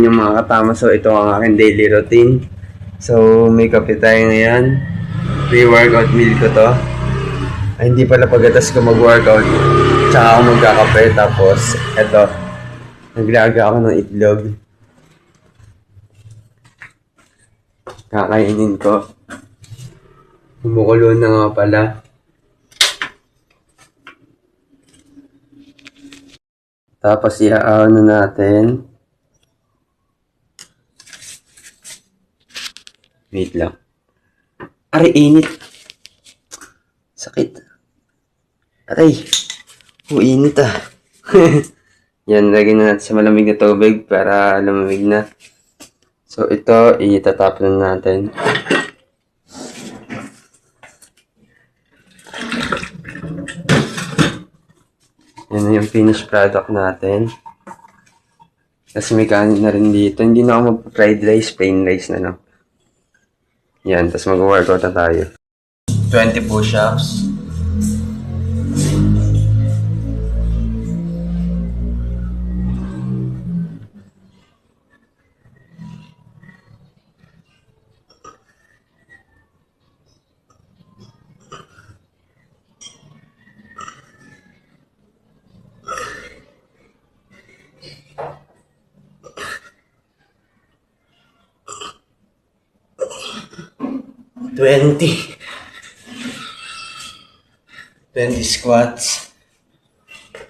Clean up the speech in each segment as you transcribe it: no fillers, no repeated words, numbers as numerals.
Yung mga katama, so ito ang aking daily routine. So may kape tayo ngayon. Pre-workout meal ko to. Ay, hindi pala pagkatas ko mag-workout, tsaka ako magkakape. Tapos eto, naglaga ako ng itlog. Kakainin ko. Kumukulo na nga pala. Tapos iaano na natin. Wait lang. Aray, init. Sakit. Aray. Init ah. Yan, lagyan na natin sa malamig na tubig para lumamig na. So, ito, itatapon na natin. Yan na yung finished product natin. Tapos may kanin na rin dito. Hindi na ako mag-fried rice, plain rice na lang. Yan, tapos mag-workout na tayo. 20 push-ups. Twenty squats.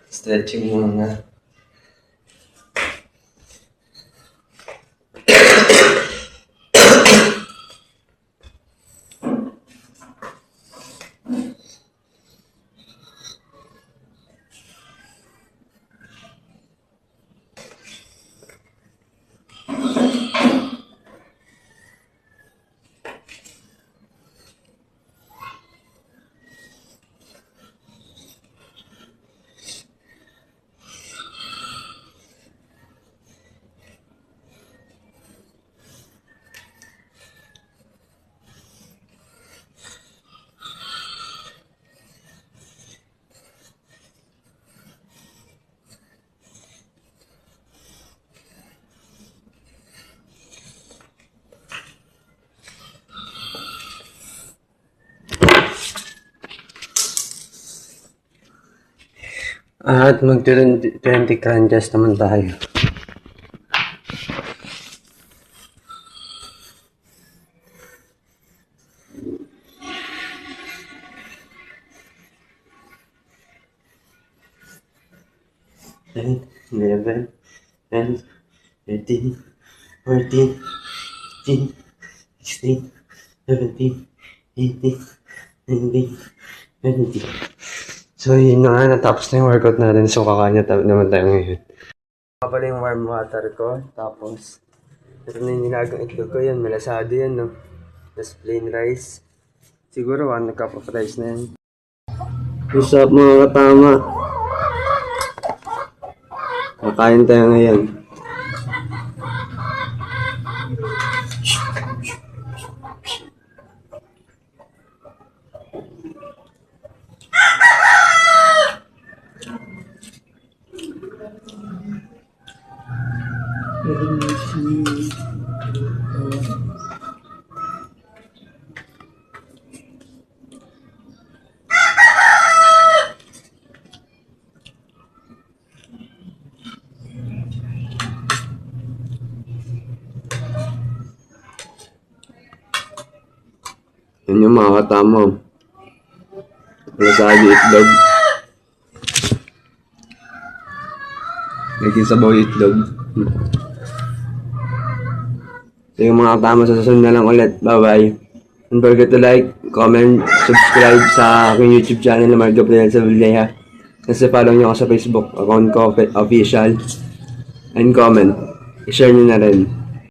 Stretching muna. At mag-20 crunches naman tayo. Ten, 11, 12, 13, 14, 15, 16, 17, 18, 19, 20. So, yun na nga, natapos na yung workout natin. So, kakain naman tayo ngayon. Pala yung warm water ko. Tapos, ito na yung nilagang itlog ko. Yan, malasado yan, no? Tapos, plain rice. Siguro, 1 cup of rice na yan. What's up, mga katama? Kakain tayo ngayon. Yan yung mga katama. Lasado itlog. Naging sabaw itlog. So yung mga katama, sa susunod na lang ulit. Bye-bye. Don't forget to like, comment, subscribe sa aking YouTube channel na Margo Planel sa Villeja. Kasi follow nyo ako sa Facebook account ko, official. And comment. I-share nyo na rin.